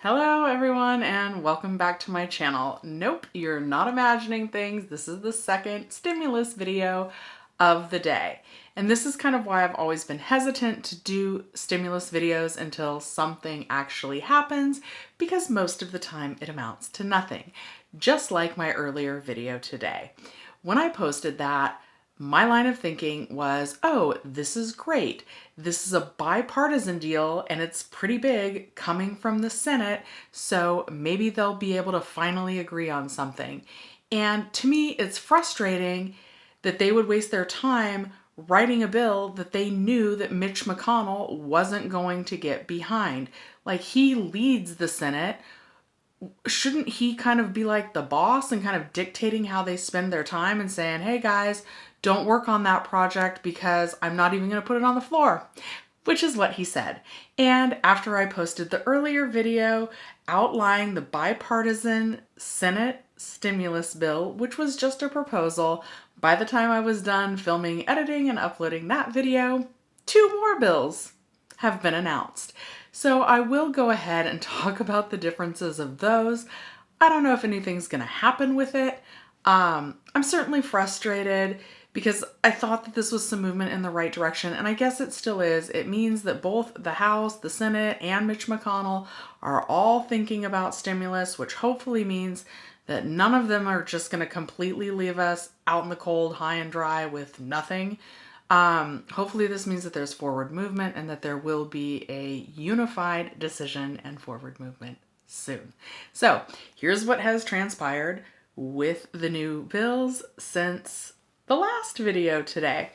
Hello everyone and welcome back to my channel. Nope, you're not imagining things. This is the second stimulus video of the day. And this is kind of why I've always been hesitant to do stimulus videos until something actually happens, because most of the time it amounts to nothing. Just like my earlier video today. When I posted that, my line of thinking was, oh, this is great. This is a bipartisan deal and it's pretty big coming from the Senate, so maybe they'll be able to finally agree on something. And to me, it's frustrating that they would waste their time writing a bill that they knew that Mitch McConnell wasn't going to get behind. Like, he leads the Senate. Shouldn't he kind of be like the boss and kind of dictating how they spend their time and saying, hey guys, don't work on that project because I'm not even going to put it on the floor, which is what he said. And after I posted the earlier video outlining the bipartisan Senate stimulus bill, which was just a proposal, by the time I was done filming, editing, and uploading that video, 2 more bills have been announced. So I will go ahead and talk about the differences of those. I don't know if anything's going to happen with it. I'm certainly frustrated because I thought that this was some movement in the right direction, and I guess it still is. It means that both the House, the Senate, and Mitch McConnell are all thinking about stimulus, which hopefully means that none of them are just going to completely leave us out in the cold, high and dry with nothing. Hopefully this means that there's forward movement and that there will be a unified decision and forward movement soon. So here's what has transpired with the new bills since the last video today.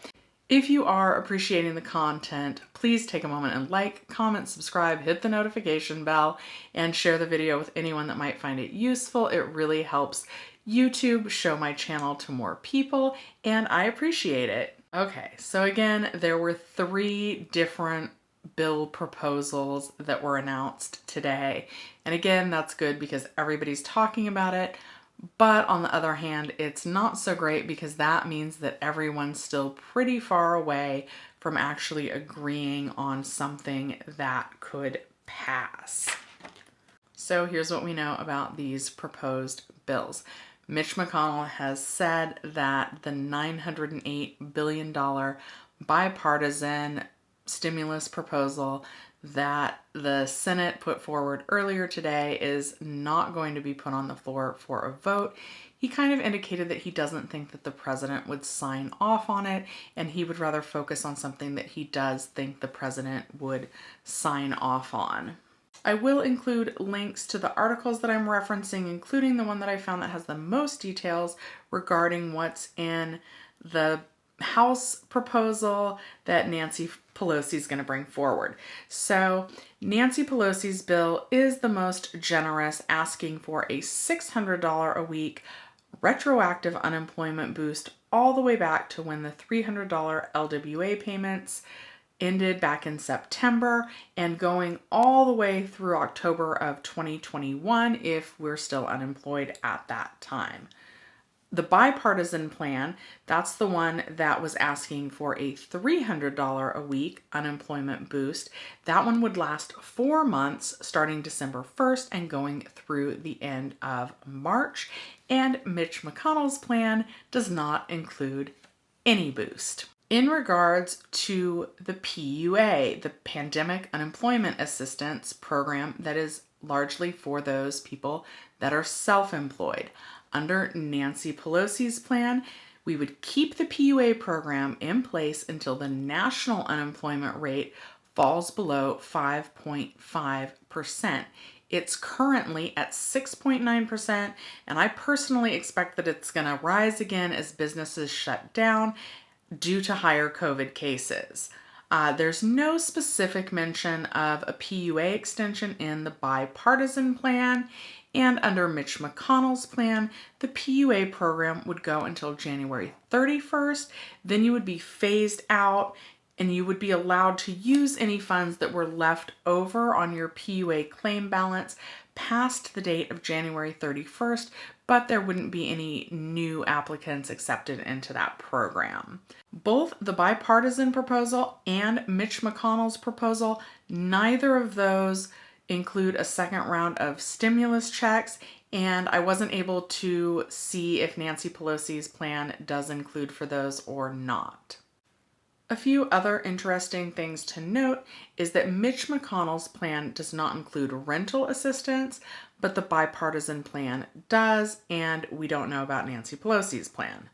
If you are appreciating the content, please take a moment and like, comment, subscribe, hit the notification bell, and share the video with anyone that might find it useful. It really helps YouTube show my channel to more people, and I appreciate it. Okay, so again, there were 3 different bill proposals that were announced today. And again, that's good because everybody's talking about it. But on the other hand, it's not so great because that means that everyone's still pretty far away from actually agreeing on something that could pass. So here's what we know about these proposed bills. Mitch McConnell has said that the $908 billion bipartisan stimulus proposal that the Senate put forward earlier today is not going to be put on the floor for a vote. He kind of indicated that he doesn't think that the president would sign off on it, and he would rather focus on something that he does think the president would sign off on. I will include links to the articles that I'm referencing, including the one that I found that has the most details regarding what's in the House proposal that Nancy Pelosi is going to bring forward. So Nancy Pelosi's bill is the most generous, asking for a $600 a week retroactive unemployment boost all the way back to when the $300 LWA payments ended back in September and going all the way through October of 2021 if we're still unemployed at that time. The bipartisan plan, that's the one that was asking for a $300 a week unemployment boost. That one would last 4 months starting December 1st and going through the end of March. And Mitch McConnell's plan does not include any boost. In regards to the PUA, the Pandemic Unemployment Assistance Program, that is largely for those people that are self-employed. Under Nancy Pelosi's plan, we would keep the PUA program in place until the national unemployment rate falls below 5.5%. It's currently at 6.9%, and I personally expect that it's going to rise again as businesses shut down due to higher COVID cases. There's no specific mention of a PUA extension in the bipartisan plan, and under Mitch McConnell's plan, the PUA program would go until January 31st. Then you would be phased out and you would be allowed to use any funds that were left over on your PUA claim balance past the date of January 31st, but there wouldn't be any new applicants accepted into that program. Both the bipartisan proposal and Mitch McConnell's proposal, neither of those include a second round of stimulus checks, and I wasn't able to see if Nancy Pelosi's plan does include for those or not. A few other interesting things to note is that Mitch McConnell's plan does not include rental assistance, but the bipartisan plan does, and we don't know about Nancy Pelosi's plan.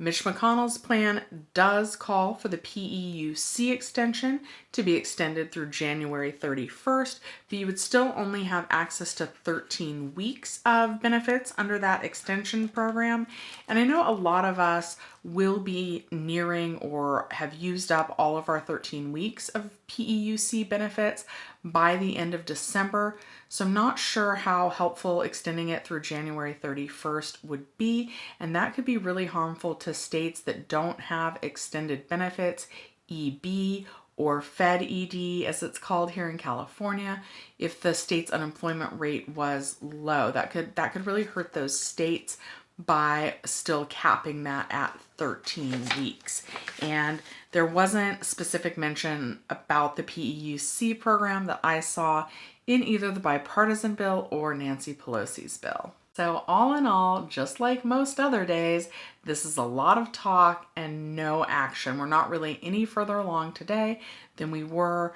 Mitch McConnell's plan does call for the PEUC extension to be extended through January 31st, but you would still only have access to 13 weeks of benefits under that extension program. And I know a lot of us will be nearing or have used up all of our 13 weeks of PEUC benefits by the end of December. So I'm not sure how helpful extending it through January 31st would be, and that could be really harmful to states that don't have extended benefits, EB or Fed ED as it's called here in California. If the state's unemployment rate was low, that could really hurt those states by still capping that at 13 weeks. And there wasn't specific mention about the PEUC program that I saw in either the bipartisan bill or Nancy Pelosi's bill. So all in all, just like most other days, this is a lot of talk and no action. We're not really any further along today than we were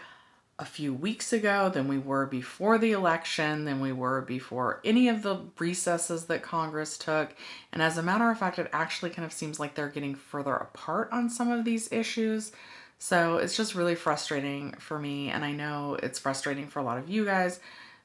a few weeks ago, than we were before the election, than we were before any of the recesses that Congress took. And as a matter of fact, it actually kind of seems like they're getting further apart on some of these issues. So it's just really frustrating for me. And I know it's frustrating for a lot of you guys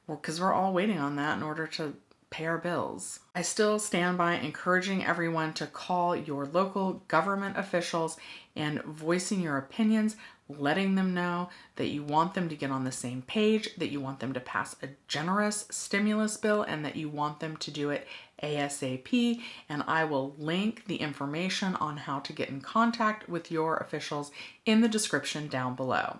because we're all waiting on that in order to pay our bills. I still stand by encouraging everyone to call your local government officials and voicing your opinions, letting them know that you want them to get on the same page, that you want them to pass a generous stimulus bill, and that you want them to do it ASAP. And I will link the information on how to get in contact with your officials in the description down below.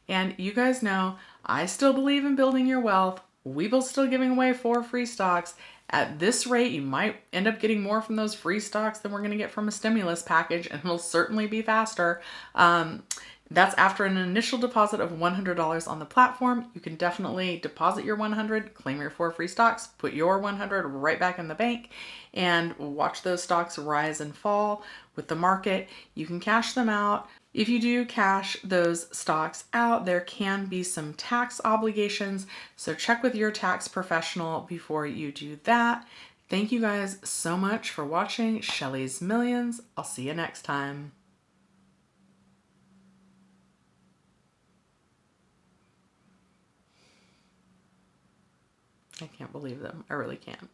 And you guys know, I still believe in building your wealth. Webull's still giving away 4 free stocks. At this rate, you might end up getting more from those free stocks than we're going to get from a stimulus package, and it'll certainly be faster. That's after an initial deposit of $100 on the platform. You can definitely deposit your $100, claim your 4 free stocks, put your $100 right back in the bank, and watch those stocks rise and fall with the market. You can cash them out. If you do cash those stocks out, there can be some tax obligations, so check with your tax professional before you do that. Thank you guys so much for watching Shelly's Millions. I'll see you next time. I can't believe them. I really can't.